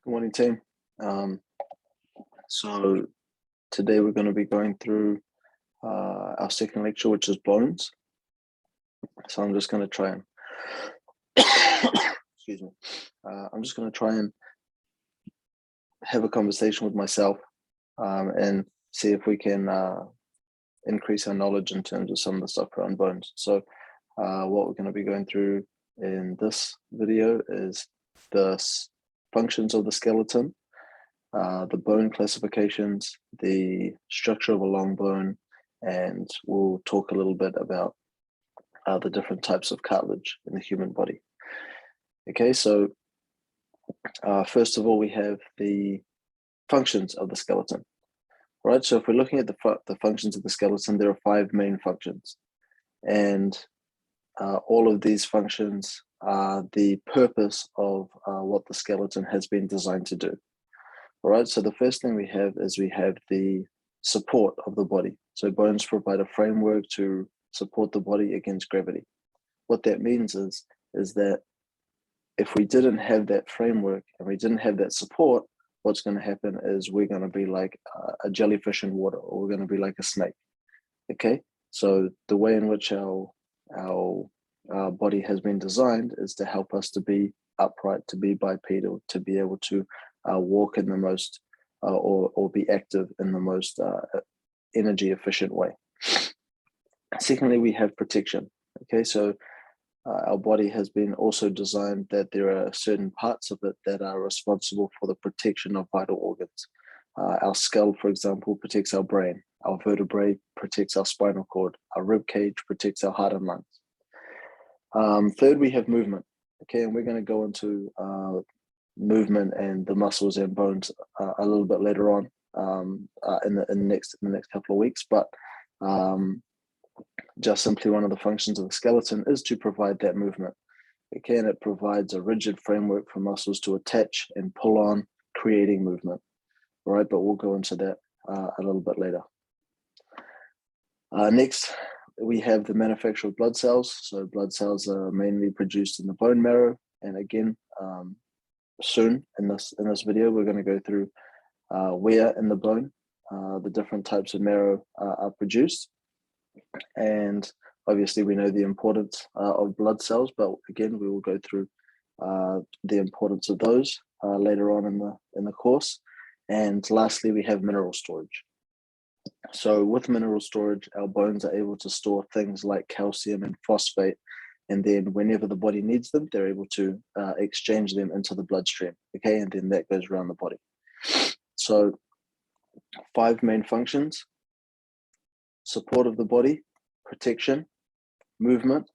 Good morning, team. So today we're going to be going through our second lecture, which is bones. So I'm just going to try and excuse me. I'm just going to try and have a conversation with myself and see if we can increase our knowledge in terms of some of the stuff around bones. So what we're going to be going through in this video is the functions of the skeleton, the bone classifications, the structure of a long bone, and we'll talk a little bit about the different types of cartilage in the human body. Okay, so first of all, we have the functions of the skeleton. Right, so if we're looking at the functions of the skeleton, there are 5 main functions, and all of these functions are the purpose of what the skeleton has been designed to do. All right, so the first thing we have is we have the support of the body. So bones provide a framework to support the body against gravity. What that means is that if we didn't have that framework and we didn't have that support, what's going to happen is we're going to be like a jellyfish in water, or we're going to be like a snake. Okay, so the way in which our body has been designed is to help us to be upright, to be bipedal, to be able to walk in the most or be active in the most energy efficient way. Secondly, we have protection. Okay, so our body has been also designed that there are certain parts of it that are responsible for the protection of vital organs. Our skull, for example, protects our brain. Our vertebrae protects our spinal cord. Our rib cage protects our heart and lungs. Third, we have movement. Okay, and we're going to go into movement and the muscles and bones a little bit later on in the next couple of weeks. But just simply one of the functions of the skeleton is to provide that movement. Okay, and it provides a rigid framework for muscles to attach and pull on, creating movement. All right, but we'll go into that a little bit later. Next, we have the manufacture of blood cells. So blood cells are mainly produced in the bone marrow. And again, soon in this video, we're going to go through where in the bone the different types of marrow are produced. And obviously we know the importance of blood cells, but again, we will go through the importance of those later on in the course. And lastly, we have mineral storage. So with mineral storage, our bones are able to store things like calcium and phosphate, and then whenever the body needs them, they're able to exchange them into the bloodstream. Okay, and then that goes around the body. So 5 main functions: support of the body, protection, movement,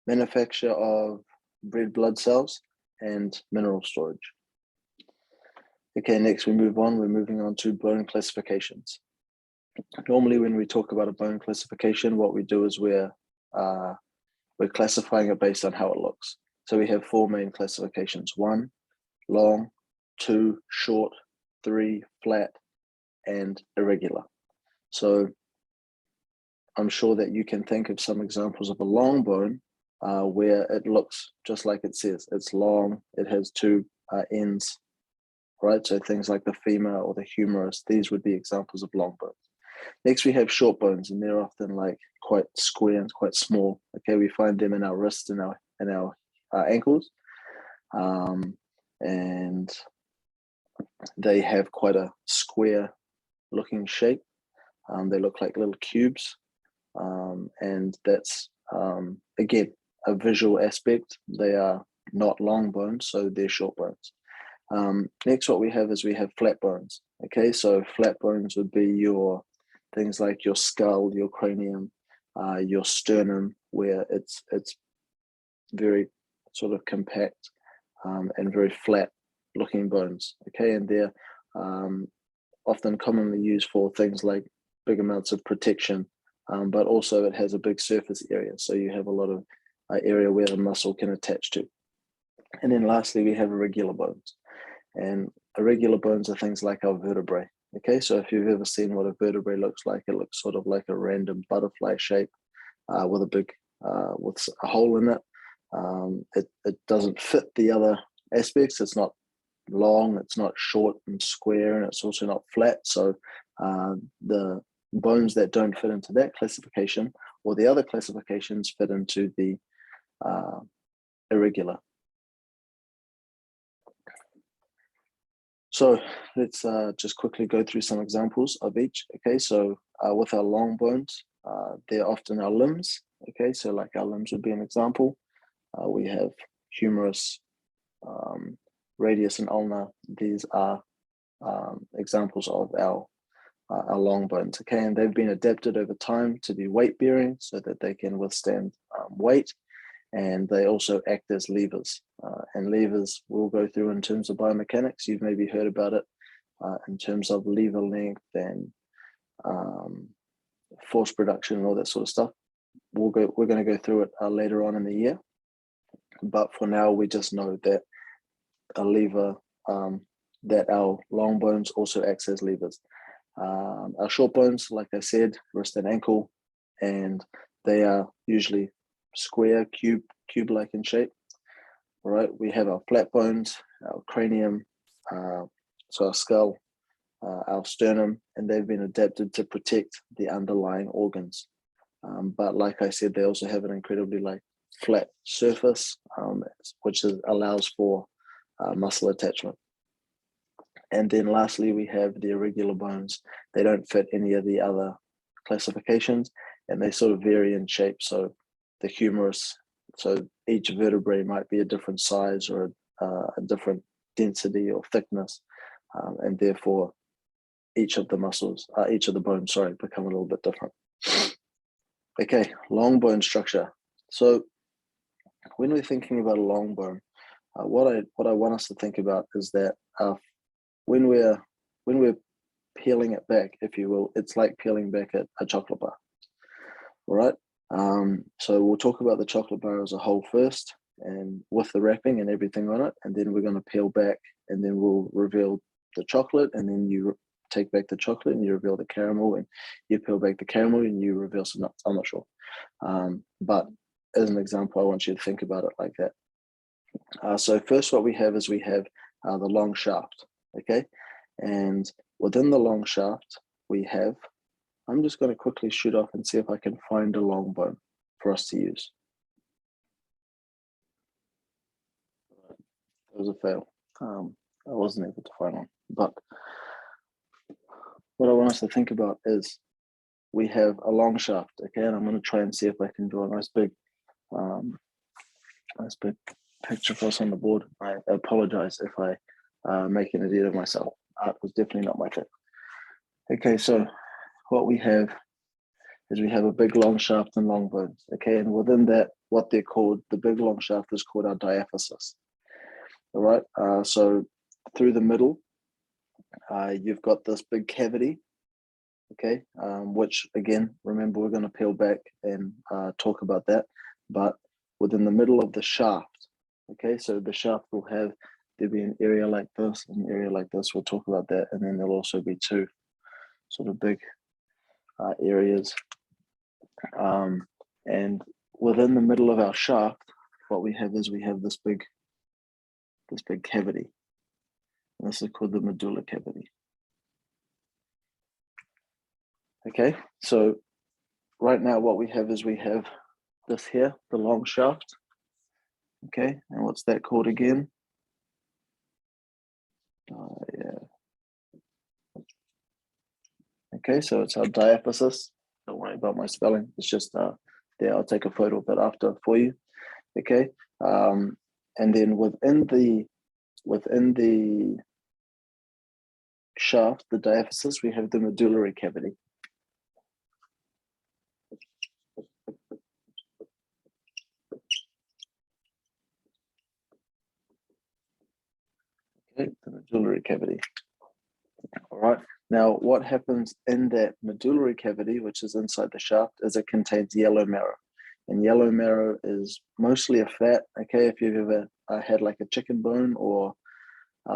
manufacture of red blood cells, and mineral storage. Okay, next we move on. We're moving on to bone classifications. Normally when we talk about a bone classification, what we do is we're classifying it based on how it looks. So we have 4 main classifications: 1, long; 2, short; 3, flat; and irregular. So I'm sure that you can think of some examples of a long bone where it looks just like it says. It's long, it has 2 ends, right? So things like the femur or the humerus, these would be examples of long bones. Next, we have short bones, and they're often like quite square and quite small. Okay, we find them in our wrists and our ankles, and they have quite a square looking shape. They look like little cubes, and that's again a visual aspect. They are not long bones, so they're short bones. Next, what we have is we have flat bones. Okay, so flat bones would be your things like your skull, your cranium, your sternum, where it's very sort of compact and very flat looking bones. Okay, and they're often commonly used for things like big amounts of protection, but also it has a big surface area, so you have a lot of area where the muscle can attach to. And then lastly, we have irregular bones, and irregular bones are things like our vertebrae. Okay, so if you've ever seen what a vertebrae looks like, it looks sort of like a random butterfly shape with a big with a hole in it. It doesn't fit the other aspects. It's not long, it's not short and square, and it's also not flat. So the bones that don't fit into that classification or the other classifications fit into the irregular. So let's just quickly go through some examples of each. Okay, so with our long bones, they're often our limbs. Okay, so like our limbs would be an example. We have humerus, radius, and ulna. These are examples of our long bones. Okay, and they've been adapted over time to be weight bearing so that they can withstand weight, and they also act as levers. And levers we'll go through in terms of biomechanics. You've maybe heard about it in terms of lever length and force production and all that sort of stuff. We're going to go through it later on in the year. But for now, we just know that a lever, that our long bones also acts as levers. Our short bones, like I said, wrist and ankle, and they are usually square, cube-like in shape. All right, we have our flat bones, our cranium, so our skull, our sternum, and they've been adapted to protect the underlying organs. But like I said, they also have an incredibly flat surface, which allows for muscle attachment. And then lastly, we have the irregular bones. They don't fit any of the other classifications, and they sort of vary in shape. So the humerus, so each vertebrae might be a different size or a different density or thickness, and therefore each of the bones, become a little bit different. Okay, long bone structure. So when we're thinking about a long bone, what I want us to think about is that when we're peeling it back, if you will, it's like peeling back a chocolate bar. All right. So we'll talk about the chocolate bar as a whole first, and with the wrapping and everything on it, and then we're going to peel back, and then we'll reveal the chocolate, and then you take back the chocolate and you reveal the caramel, and you peel back the caramel and you reveal some nuts. I'm not sure. But as an example, I want you to think about it like that. So first what we have is the long shaft, okay? And within the long shaft, I'm just going to quickly shoot off and see if I can find a long bone for us to use. That was a fail. I wasn't able to find one, but what I want us to think about is we have a long shaft, okay? And I'm going to try and see if I can draw a nice big picture for us on the board. I apologize if I make an idiot of myself. Art was definitely not my thing. Okay, so what we have is we have a big long shaft and long bones, okay? And within that, what they're called, the big long shaft is called our diaphysis. All right, so through the middle, you've got this big cavity, okay, which again, remember, we're going to peel back and talk about that. But within the middle of the shaft, okay, so the shaft will there'll be an area like this, an area like this. We'll talk about that, and then there'll also be two sort of big areas. And within the middle of our shaft, what we have this big cavity. And this is called the medulla cavity. Okay, so right now what we have this here, the long shaft. Okay, and what's that called again? Okay, so it's our diaphysis. Don't worry about my spelling. It's just there. I'll take a photo of it after for you. Okay, and then within the shaft, the diaphysis, we have the medullary cavity. Okay, the medullary cavity. All right. Now, what happens in that medullary cavity, which is inside the shaft, is it contains yellow marrow. And yellow marrow is mostly a fat, okay? If you've ever had like a chicken bone or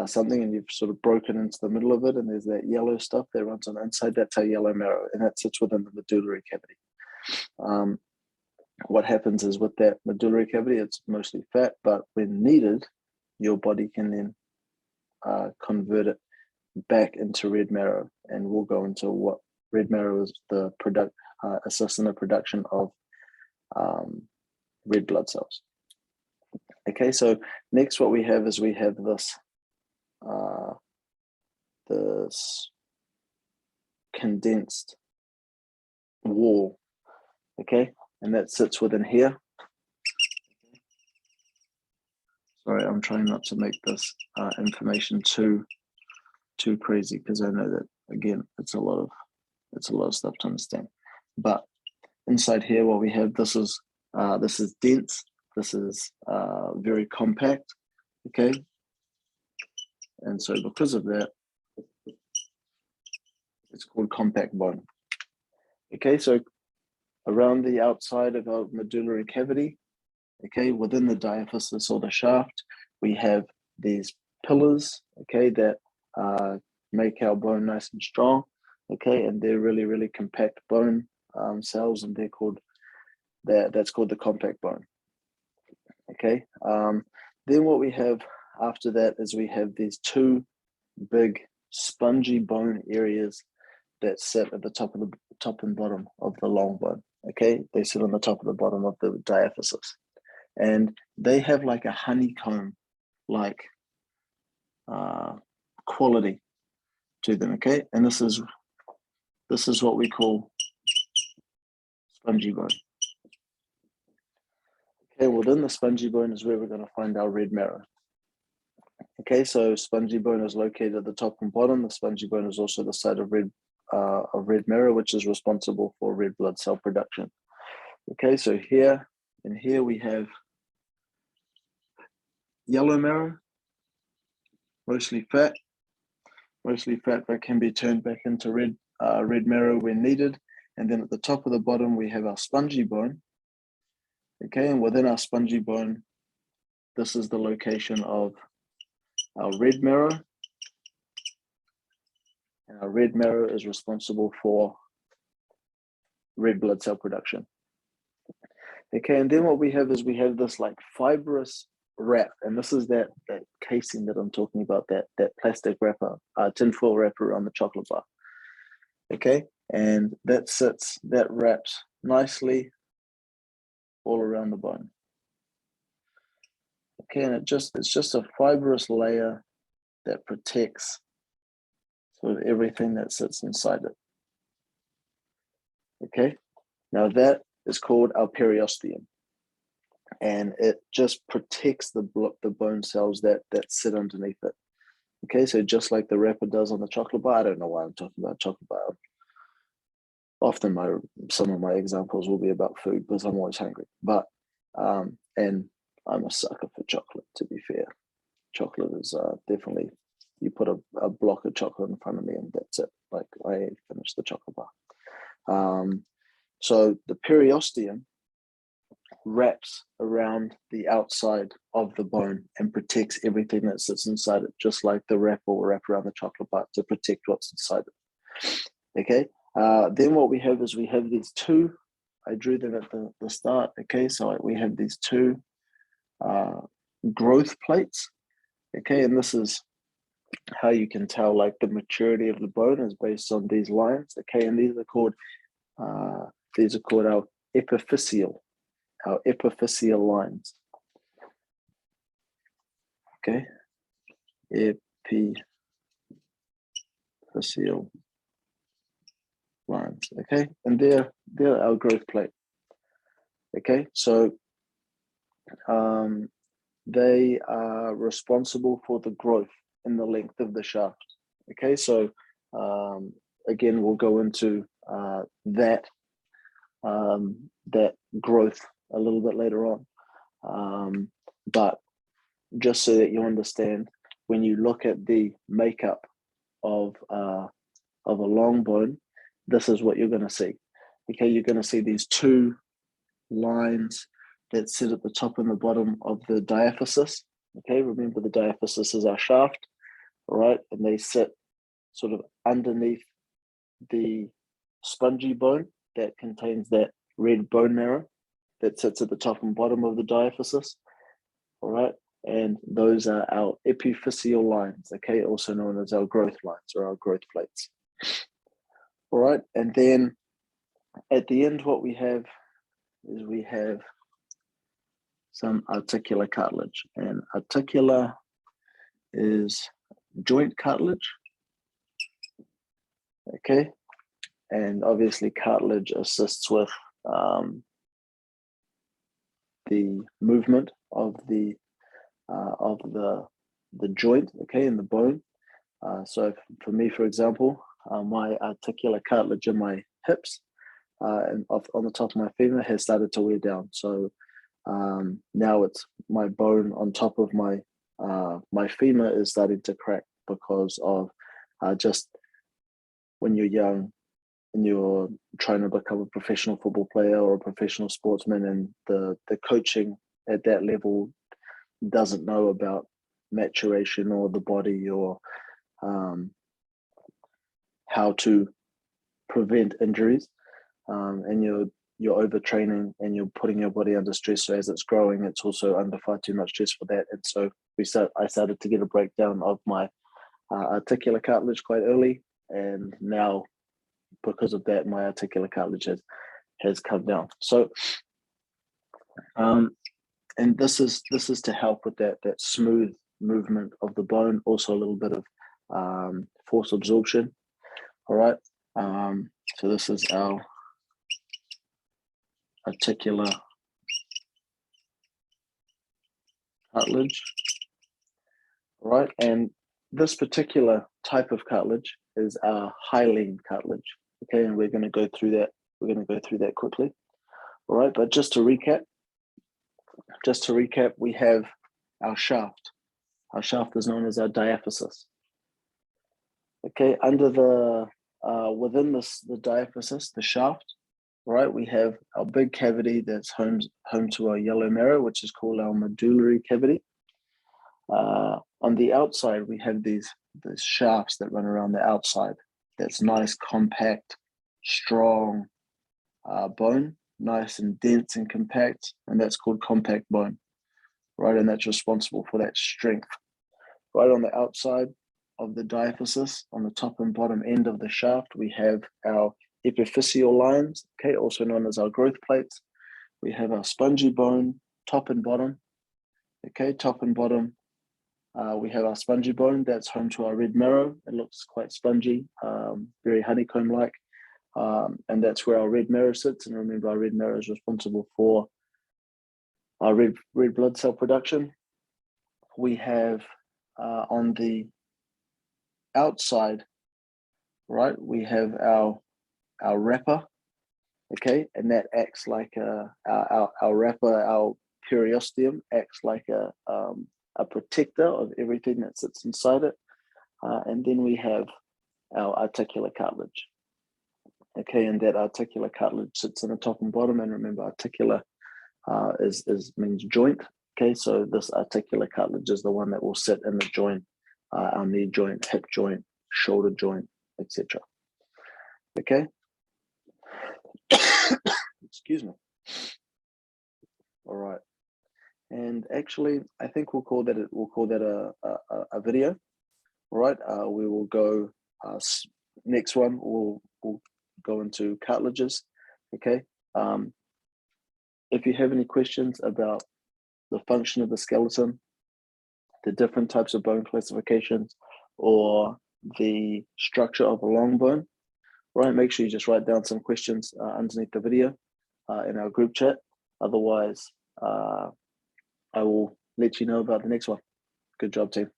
something and you've sort of broken into the middle of it and there's that yellow stuff that runs on the inside, that's our yellow marrow, and that sits within the medullary cavity. What happens is with that medullary cavity, it's mostly fat, but when needed, your body can then convert it back into red marrow, and we'll go into what red marrow is, the assist in the production of red blood cells. Okay, so next what we have is we have this this condensed wall, okay, and that sits within here. Sorry, I'm trying not to make this information too crazy, because I know that, again, it's a lot of stuff to understand. But inside here, what we have, this is dense, this is very compact, okay, and so because of that, it's called compact bone. Okay, so around the outside of our medullary cavity, okay, within the diaphysis or the shaft, we have these pillars, okay, that make our bone nice and strong, okay, and they're really, really compact bone cells, and they're called, that's called the compact bone. Okay, then what we have after that is we have these two big spongy bone areas that sit at the top and bottom of the long bone. Okay, they sit on the top and the bottom of the diaphysis, and they have like a honeycomb like quality to them. Okay, and this is what we call spongy bone. Okay, within the spongy bone is where we're going to find our red marrow. Okay, so spongy bone is located at the top and bottom. The spongy bone is also the site of red marrow, which is responsible for red blood cell production. Okay, so here we have yellow marrow, mostly fat that can be turned back into red marrow when needed. And then at the top of the bottom, we have our spongy bone. Okay, and within our spongy bone, this is the location of our red marrow. And our red marrow is responsible for red blood cell production. Okay, and then what we have is we have this like fibrous wrap, and this is that casing that I'm talking about, that plastic wrapper, tinfoil wrapper around the chocolate bar. Okay, and that wraps nicely all around the bone. Okay, and it's just a fibrous layer that protects sort of everything that sits inside it. Okay, now that is called our periosteum, and it just protects the bone cells that sit underneath it. Okay, so just like the wrapper does on the chocolate bar. I don't know why I'm talking about chocolate bar. Often some of my examples will be about food because I'm always hungry. But and I'm a sucker for chocolate, to be fair. Chocolate is definitely, you put a block of chocolate in front of me and that's it. Like, I finished the chocolate bar. So the periosteum wraps around the outside of the bone and protects everything that sits inside it, just like the wrapper will wrap around the chocolate bar to protect what's inside it. Okay, then what we have is we have these two, I drew them at the start. Okay, so we have these two growth plates. Okay, and this is how you can tell like the maturity of the bone is based on these lines. Okay, and these are called our epiphyseal lines. Okay, epiphyseal lines. Okay, and they're our growth plate. Okay, so they are responsible for the growth in the length of the shaft. Okay, so again, we'll go into that growth a little bit later on, but just so that you understand, when you look at the makeup of a long bone, this is what you're going to see. Okay, you're going to see these two lines that sit at the top and the bottom of the diaphysis. Okay, remember the diaphysis is our shaft, all right, and they sit sort of underneath the spongy bone that contains that red bone marrow that sits at the top and bottom of the diaphysis, all right, and those are our epiphyseal lines, okay, also known as our growth lines or our growth plates. All right, and then at the end, what we have is we have some articular cartilage, and articular is joint cartilage, okay, and obviously cartilage assists with the movement of the joint, okay, and the bone. So for me, for example, my articular cartilage in my hips and on the top of my femur has started to wear down. So now it's my bone on top of my femur is starting to crack because of just when you're young and you're trying to become a professional football player or a professional sportsman, and the coaching at that level doesn't know about maturation or the body or how to prevent injuries, and you're overtraining and you're putting your body under stress. So as it's growing, it's also under far too much stress for that. And so I started to get a breakdown of my articular cartilage quite early, and now because of that, my articular cartilage has come down. So, and this is to help with that smooth movement of the bone. Also, a little bit of force absorption. All right. So this is our articular cartilage. All right, and this particular type of cartilage is our hyaline cartilage. Okay, and we're going to go through that. We're going to go through that quickly. All right, but just to recap, we have our shaft. Our shaft is known as our diaphysis. Okay, under the within the diaphysis, the shaft, right, we have our big cavity that's home to our yellow marrow, which is called our medullary cavity. On the outside, we have these shafts that run around the outside. That's nice, compact, strong bone, nice and dense and compact, and that's called compact bone, right? And that's responsible for that strength. Right on the outside of the diaphysis, on the top and bottom end of the shaft, we have our epiphyseal lines, okay, also known as our growth plates. We have our spongy bone, top and bottom, okay, top and bottom. We have our spongy bone that's home to our red marrow. It looks quite spongy, very honeycomb-like, and that's where our red marrow sits. And remember, our red marrow is responsible for our red blood cell production. We have on the outside, right, we have our wrapper, okay, and that acts like our wrapper, our periosteum acts like a protector of everything that sits inside it, and then we have our articular cartilage, okay, and that articular cartilage sits in the top and bottom. And remember, articular means joint, okay, so this articular cartilage is the one that will sit in the joint, our knee joint, hip joint, shoulder joint, etc. Okay. Excuse me. All right. And actually, I think we'll call that a video. All right. We will go next one. We'll go into cartilages. Okay. If you have any questions about the function of the skeleton, the different types of bone classifications, or the structure of a long bone, right, make sure you just write down some questions underneath the video in our group chat. Otherwise, I will let you know about the next one. Good job, team.